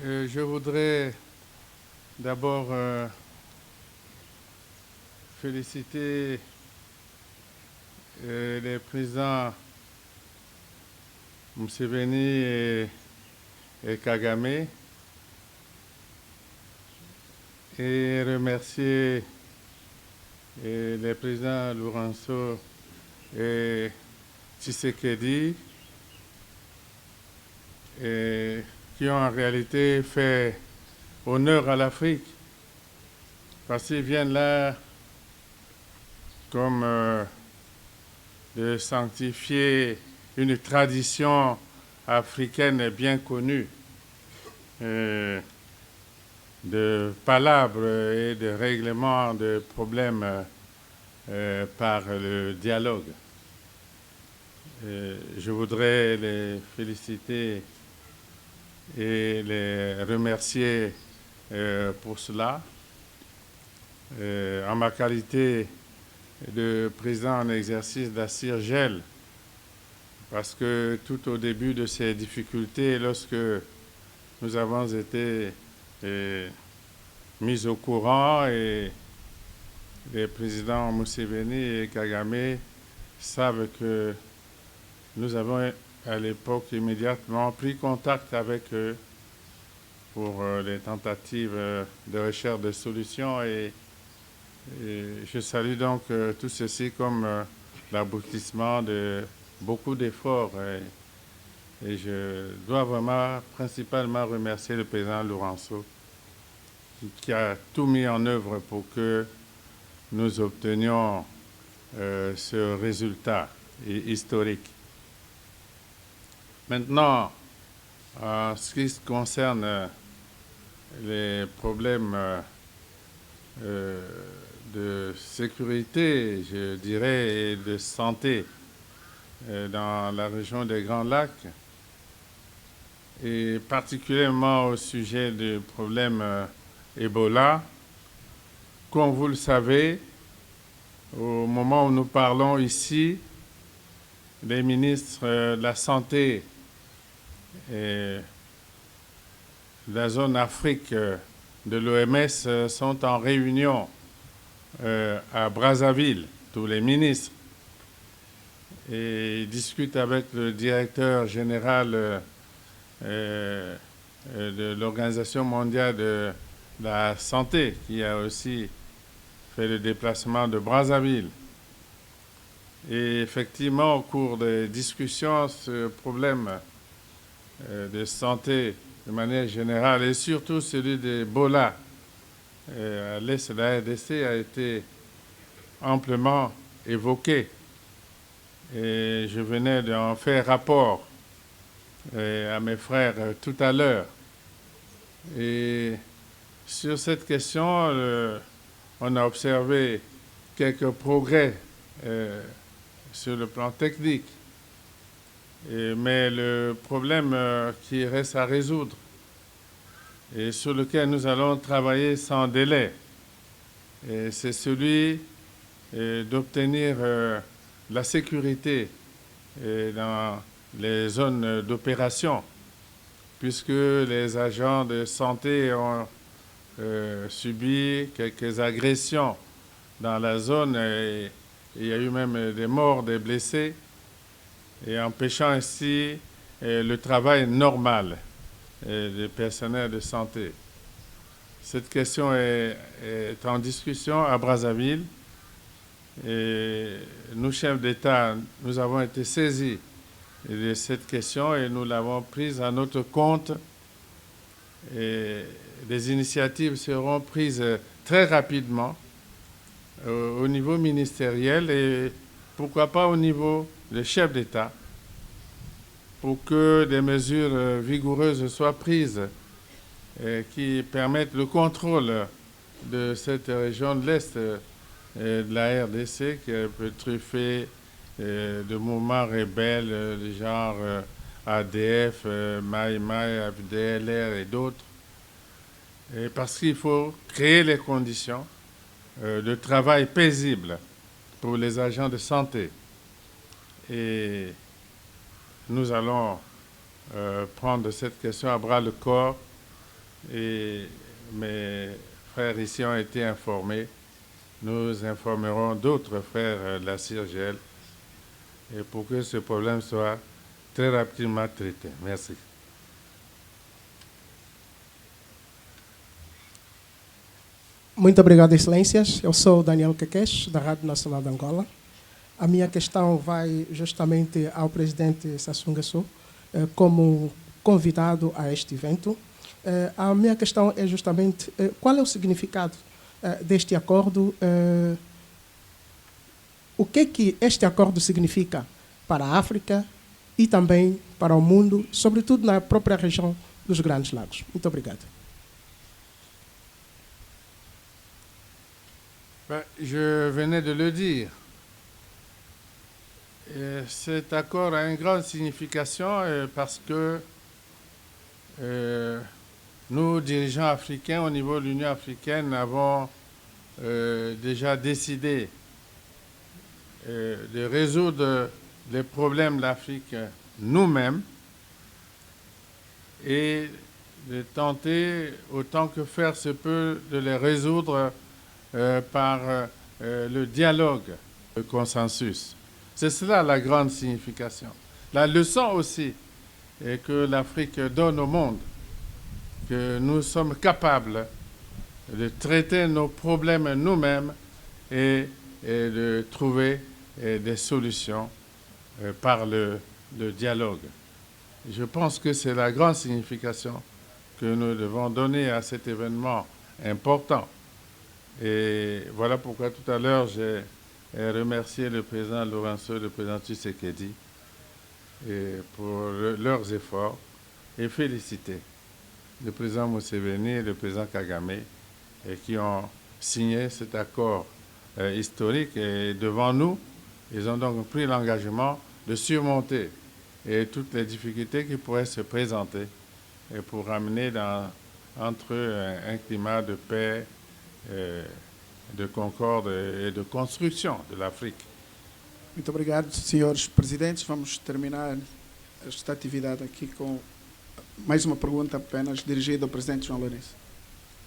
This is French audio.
Je voudrais d'abord féliciter les présidents Museveni et Kagame et remercier les présidents Lourenço et Tshisekedi qui ont en réalité fait honneur à l'Afrique parce qu'ils viennent là comme de sanctifier une tradition africaine bien connue de palabres et de règlement de problèmes par le dialogue. Je voudrais les féliciter et les remercier pour cela. En ma qualité de président en exercice d'Assir-Gel, parce que tout au début de ces difficultés, lorsque nous avons été mis au courant, et les présidents Museveni et Kagame savent que nous avons à l'époque immédiatement pris contact avec eux pour les tentatives de recherche de solutions et je salue donc tout ceci comme l'aboutissement de beaucoup d'efforts et je dois vraiment principalement remercier le président Lourenço qui a tout mis en œuvre pour que nous obtenions ce résultat historique. Maintenant, en ce qui concerne les problèmes de sécurité, je dirais, et de santé dans la région des Grands Lacs, et particulièrement au sujet du problème Ebola. Comme vous le savez, au moment où nous parlons ici, les ministres de la Santé et de la zone Afrique de l'OMS sont en réunion à Brazzaville, tous les ministres, et discutent avec le directeur général de l'Organisation mondiale de la santé, qui a aussi fait le déplacement de Brazzaville. Et effectivement, au cours des discussions, ce problème de santé de manière générale, et surtout celui d'Ebola à l'est de la RDC, a été amplement évoqué. Et je venais d'en faire rapport à mes frères tout à l'heure. Et sur cette question, on a observé quelques progrès sur le plan technique. Mais le problème qui reste à résoudre et sur lequel nous allons travailler sans délai, c'est celui d'obtenir la sécurité dans les zones d'opération, puisque les agents de santé ont subi quelques agressions dans la zone et il y a eu même des morts, des blessés, et empêchant ainsi le travail normal des personnels de santé. Cette question est en discussion à Brazzaville et nous, chefs d'État, nous avons été saisis de cette question et nous l'avons prise à notre compte. Et des initiatives seront prises très rapidement au niveau ministériel et pourquoi pas au niveau des chefs d'État pour que des mesures vigoureuses soient prises qui permettent le contrôle de cette région de l'Est de la RDC qui est un peu truffée de mouvements rebelles du genre ADF, Maï Maï, FDLR et d'autres. Et parce qu'il faut créer les conditions de travail paisible pour les agents de santé. Et nous allons prendre cette question à bras le corps et mes frères ici ont été informés. Nous informerons d'autres frères de la CIRGL et pour que ce problème soit très rapidement traité. Merci. Muito obrigado, Excelências. Eu sou Daniel Queques, da Rádio Nacional de Angola. A minha questão vai justamente ao presidente Sassou Nguesso, como convidado a este evento. A minha questão é justamente qual é o significado deste acordo, o que este acordo significa para a África e também para o mundo, sobretudo na própria região dos Grandes Lagos. Muito obrigado. Je venais de le dire. Cet accord a une grande signification parce que nous, dirigeants africains, au niveau de l'Union africaine, avons déjà décidé de résoudre les problèmes de l'Afrique nous-mêmes et de tenter, autant que faire se peut, de les résoudre par le dialogue, le consensus. C'est cela la grande signification. La leçon aussi est que l'Afrique donne au monde, que nous sommes capables de traiter nos problèmes nous-mêmes et de trouver des solutions par le dialogue. Je pense que c'est la grande signification que nous devons donner à cet événement important. Et voilà pourquoi tout à l'heure j'ai remercié le président Lourenço et le président Tshisekedi pour leurs efforts et féliciter le président Museveni et le président Kagame qui ont signé cet accord historique. Et devant nous, ils ont donc pris l'engagement de surmonter toutes les difficultés qui pourraient se présenter et pour ramener entre eux un climat de paix, de concorde e de construção da África. Muito obrigado, senhores presidentes. Vamos terminar esta atividade aqui com mais uma pergunta apenas dirigida ao presidente João Lourenço.